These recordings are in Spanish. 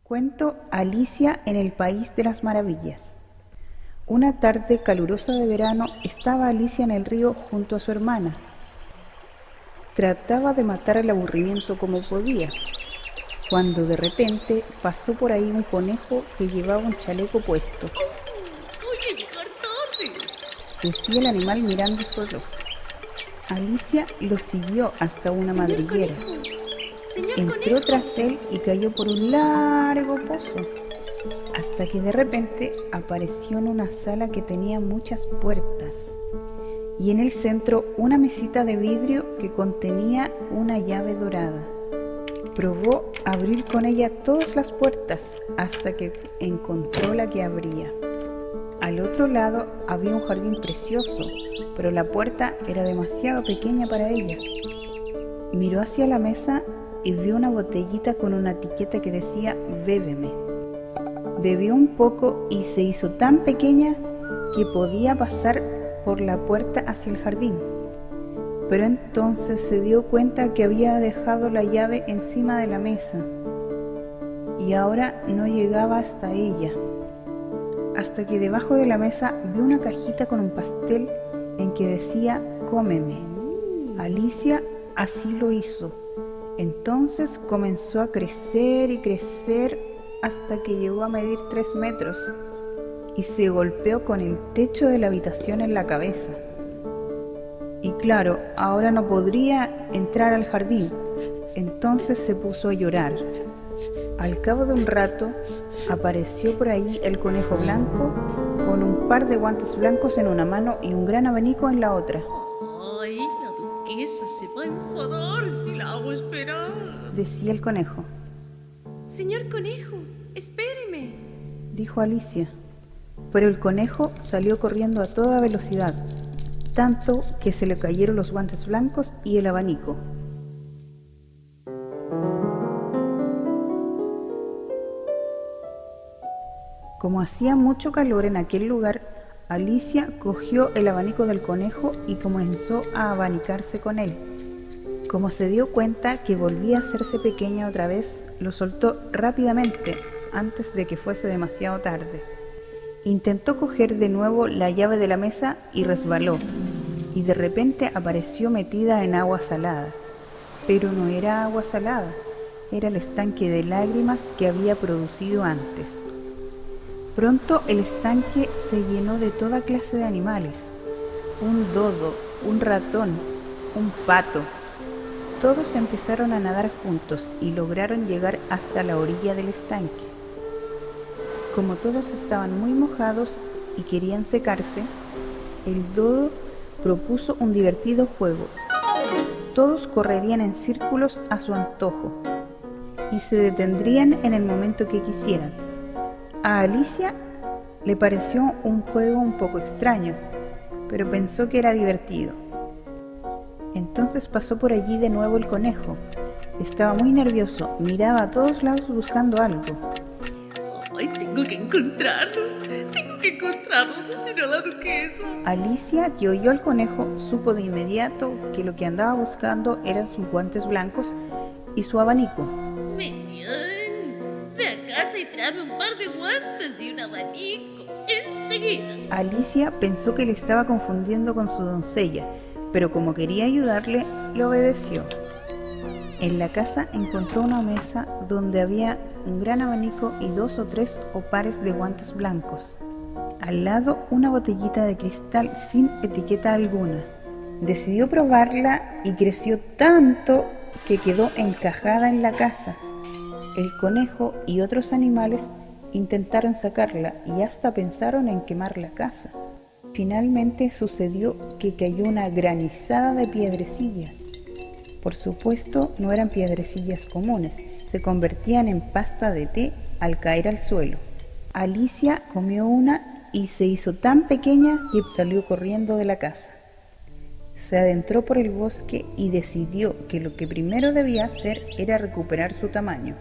Cuento Alicia en el País de las Maravillas. Una tarde calurosa de verano estaba Alicia en el río junto a su hermana. Trataba de matar el aburrimiento como podía, cuando de repente pasó por ahí un conejo que llevaba un chaleco puesto. Voy a llegar tarde, decía el animal mirando su reloj. Alicia lo siguió hasta una madriguera. Entró tras él y cayó por un largo pozo, hasta que de repente apareció en una sala que tenía muchas puertas, y en el centro una mesita de vidrio que contenía una llave dorada. Probó abrir con ella todas las puertas hasta que encontró la que abría. Al otro lado había un jardín precioso, pero la puerta era demasiado pequeña para ella. Miró hacia la mesa y vio una botellita con una etiqueta que decía «Bébeme». Bebió un poco y se hizo tan pequeña que podía pasar por la puerta hacia el jardín. Pero entonces se dio cuenta que había dejado la llave encima de la mesa y ahora no llegaba hasta ella. Hasta que debajo de la mesa vio una cajita con un pastel en que decía «Cómeme». Alicia así lo hizo. Entonces comenzó a crecer y crecer hasta que llegó a medir 3 metros y se golpeó con el techo de la habitación en la cabeza. Y claro, ahora no podría entrar al jardín, entonces se puso a llorar. Al cabo de un rato, apareció por ahí el conejo blanco con un par de guantes blancos en una mano y un gran abanico en la otra. Ay, la duquesa se va a enfadar si la hago esperar, decía el conejo. Señor conejo, espéreme, dijo Alicia. Pero el conejo salió corriendo a toda velocidad, tanto que se le cayeron los guantes blancos y el abanico. Como hacía mucho calor en aquel lugar, Alicia cogió el abanico del conejo y comenzó a abanicarse con él. Como se dio cuenta que volvía a hacerse pequeña otra vez, lo soltó rápidamente antes de que fuese demasiado tarde. Intentó coger de nuevo la llave de la mesa y resbaló, y de repente apareció metida en agua salada. Pero no era agua salada, era el estanque de lágrimas que había producido antes. Pronto el estanque se llenó de toda clase de animales: un dodo, un ratón, un pato. Todos empezaron a nadar juntos y lograron llegar hasta la orilla del estanque. Como todos estaban muy mojados y querían secarse, el dodo propuso un divertido juego. Todos correrían en círculos a su antojo y se detendrían en el momento que quisieran. A Alicia le pareció un juego un poco extraño, pero pensó que era divertido. Entonces pasó por allí de nuevo el conejo. Estaba muy nervioso, miraba a todos lados buscando algo. Ay, tengo que encontrarlos, decirá la duquesa. Alicia, que oyó al conejo, supo de inmediato que lo que andaba buscando eran sus guantes blancos y su abanico. Ve a casa y tráeme un par de guantes y un abanico, enseguida. Alicia pensó que le estaba confundiendo con su doncella, pero como quería ayudarle, le obedeció. En la casa encontró una mesa donde había un gran abanico y 2 o 3 pares de guantes blancos. Al lado, una botellita de cristal sin etiqueta alguna. Decidió probarla y creció tanto que quedó encajada en la casa. El conejo y otros animales intentaron sacarla y hasta pensaron en quemar la casa. Finalmente sucedió que cayó una granizada de piedrecillas. Por supuesto, no eran piedrecillas comunes, se convertían en pasta de té al caer al suelo. Alicia comió una y se hizo tan pequeña que salió corriendo de la casa. Se adentró por el bosque y decidió que lo que primero debía hacer era recuperar su tamaño.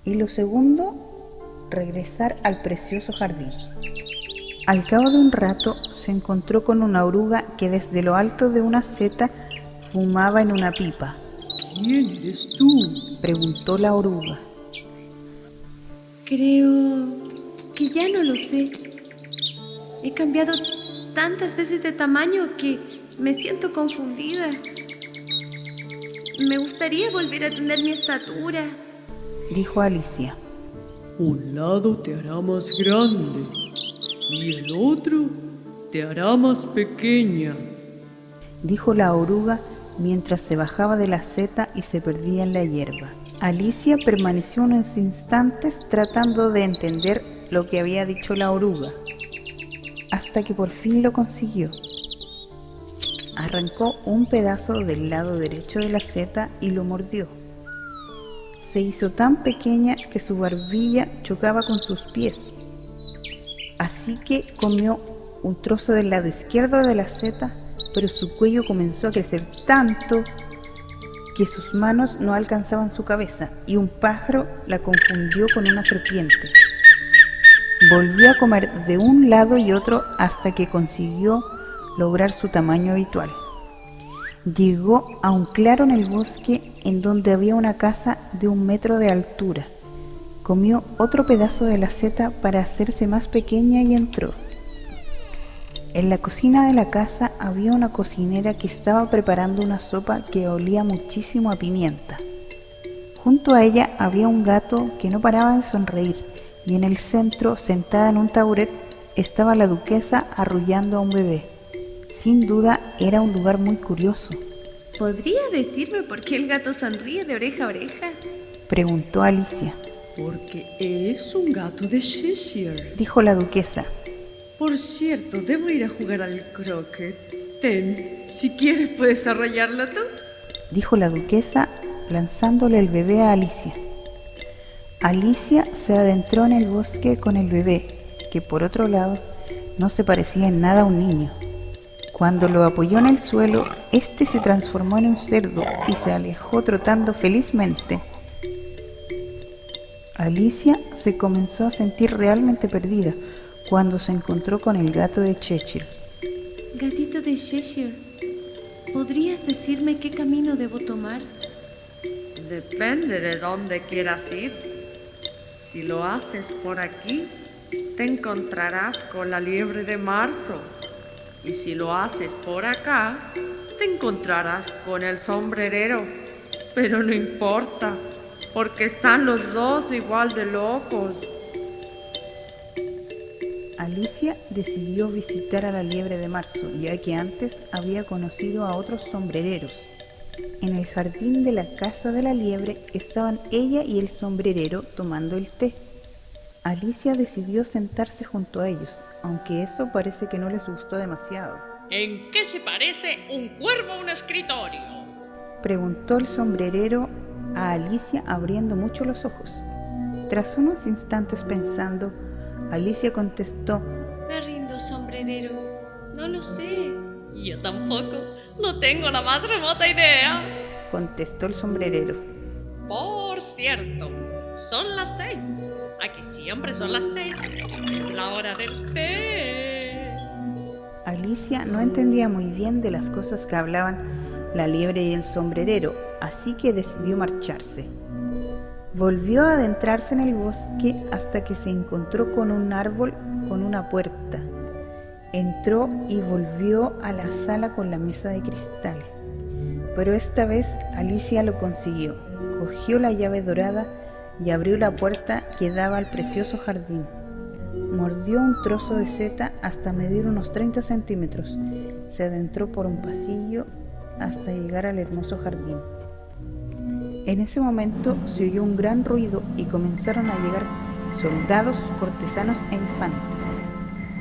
Y lo segundo, regresar al precioso jardín. Al cabo de un rato se encontró con una oruga que desde lo alto de una seta fumaba en una pipa. ¿Quién eres tú?, preguntó la oruga. Creo que ya no lo sé. He cambiado tantas veces de tamaño que me siento confundida. Me gustaría volver a tener mi estatura, dijo Alicia. Un lado te hará más grande y el otro te hará más pequeña, dijo la oruga mientras se bajaba de la seta y se perdía en la hierba. Alicia permaneció unos instantes tratando de entender lo que había dicho la oruga, hasta que por fin lo consiguió. Arrancó un pedazo del lado derecho de la seta y lo mordió. Se hizo tan pequeña que su barbilla chocaba con sus pies. Así que comió un trozo del lado izquierdo de la seta, pero su cuello comenzó a crecer tanto que sus manos no alcanzaban su cabeza y un pájaro la confundió con una serpiente. Volvió a comer de un lado y otro hasta que consiguió lograr su tamaño habitual. Llegó a un claro en el bosque en donde había una casa de 1 metro de altura. Comió otro pedazo de la seta para hacerse más pequeña y entró. En la cocina de la casa había una cocinera que estaba preparando una sopa que olía muchísimo a pimienta. Junto a ella había un gato que no paraba de sonreír y en el centro, sentada en un taburet, estaba la duquesa arrullando a un bebé. Sin duda era un lugar muy curioso. ¿Podría decirme por qué el gato sonríe de oreja a oreja? Preguntó Alicia. porque es un gato de Cheshire. Dijo la duquesa. Por cierto, debo ir a jugar al croquet. Ten, si quieres puedes arrollarlo tú. Dijo la duquesa lanzándole el bebé a Alicia. Alicia se adentró en el bosque con el bebé, que por otro lado no se parecía en nada a un niño. Cuando lo apoyó en el suelo, este se transformó en un cerdo y se alejó trotando felizmente. Alicia se comenzó a sentir realmente perdida cuando se encontró con el gato de Cheshire. Gatito de Cheshire, ¿podrías decirme qué camino debo tomar? Depende de dónde quieras ir. Si lo haces por aquí, te encontrarás con la liebre de marzo. Y si lo haces por acá, te encontrarás con el sombrerero. Pero no importa, porque están los dos igual de locos. Alicia decidió visitar a la liebre de marzo, ya que antes había conocido a otros sombrereros. En el jardín de la casa de la liebre estaban ella y el sombrerero tomando el té. Alicia decidió sentarse junto a ellos, aunque eso parece que no les gustó demasiado. ¿En qué se parece un cuervo a un escritorio? Preguntó el sombrerero a Alicia abriendo mucho los ojos. Tras unos instantes pensando, Alicia contestó: Me rindo, sombrerero. No lo sé. Yo tampoco. No tengo la más remota idea. contestó el sombrerero. Por cierto, son las 6. Aquí siempre son las 6. Es la hora del té. Alicia no entendía muy bien de las cosas que hablaban la liebre y el sombrerero, así que decidió marcharse. Volvió a adentrarse en el bosque hasta que se encontró con un árbol con una puerta. Entró y volvió a la sala con la mesa de cristal. Pero esta vez Alicia lo consiguió. Cogió la llave dorada y abrió la puerta que daba al precioso jardín. Mordió un trozo de seta hasta medir unos 30 centímetros. Se adentró por un pasillo hasta llegar al hermoso jardín. En ese momento se oyó un gran ruido y comenzaron a llegar soldados, cortesanos e infantes,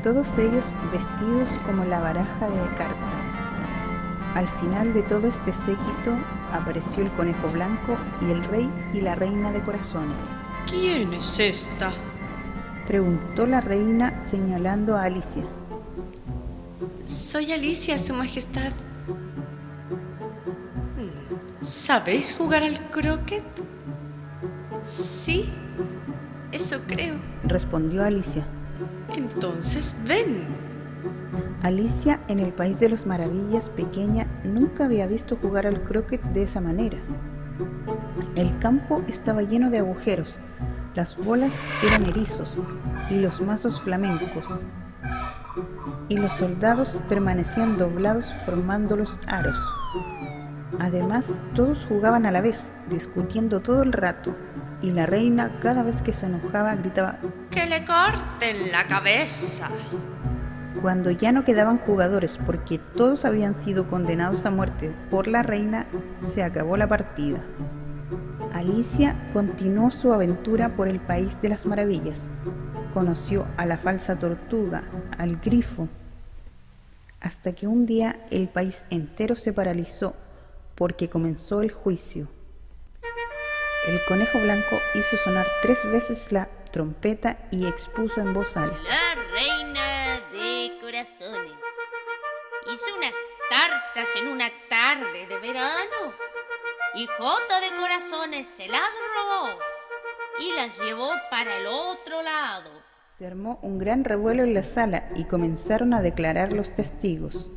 todos ellos vestidos como la baraja de cartas. Al final de todo este séquito apareció el conejo blanco y el rey y la reina de corazones. ¿Quién es esta? Preguntó la reina señalando a Alicia. Soy Alicia, su majestad. ¿Sabéis jugar al croquet? Sí, eso creo. Respondió Alicia. Entonces ven. Alicia, en el país de las maravillas, pequeña, nunca había visto jugar al croquet de esa manera. El campo estaba lleno de agujeros, Las bolas eran erizos y los mazos flamencos, y los soldados permanecían doblados formando los aros. Además, todos jugaban a la vez, discutiendo todo el rato, y la reina cada vez que se enojaba gritaba ¡Que le corten la cabeza! Cuando ya no quedaban jugadores porque todos habían sido condenados a muerte por la reina, se acabó la partida. Alicia continuó su aventura por el país de las maravillas. Conoció a la falsa tortuga, al grifo, hasta que un día el país entero se paralizó porque comenzó el juicio. El conejo blanco hizo sonar 3 veces la trompeta y expuso en voz alta: La reina de corazones hizo unas tartas en una tarde de verano y Jota de corazones se las robó y las llevó para el otro lado. Se armó un gran revuelo en la sala y comenzaron a declarar los testigos.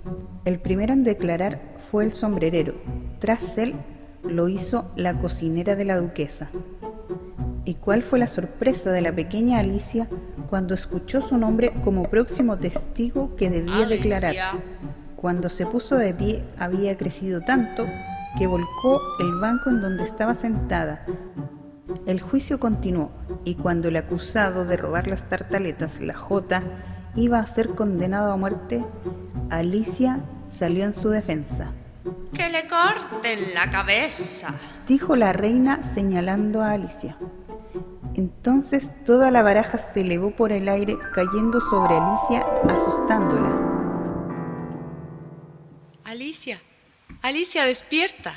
El primero en declarar fue el sombrerero. Tras él lo hizo la cocinera de la duquesa. ¿Y cuál fue la sorpresa de la pequeña Alicia cuando escuchó su nombre como próximo testigo que debía declarar? Cuando se puso de pie había crecido tanto que volcó el banco en donde estaba sentada. El juicio continuó y cuando el acusado de robar las tartaletas, la Jota, iba a ser condenado a muerte, Alicia salió en su defensa. ¡Que le corten la cabeza! Dijo la reina señalando a Alicia. Entonces toda la baraja se elevó por el aire cayendo sobre Alicia, asustándola. Alicia, Alicia, despierta.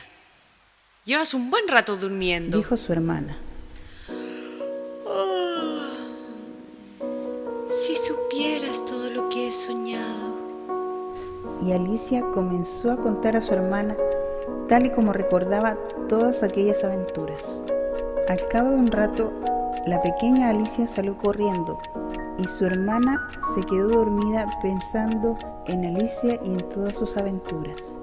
Llevas un buen rato durmiendo. Dijo su hermana. Si supieras todo lo que he soñado. Y Alicia comenzó a contar a su hermana tal y como recordaba todas aquellas aventuras. Al cabo de un rato, la pequeña Alicia salió corriendo y su hermana se quedó dormida pensando en Alicia y en todas sus aventuras.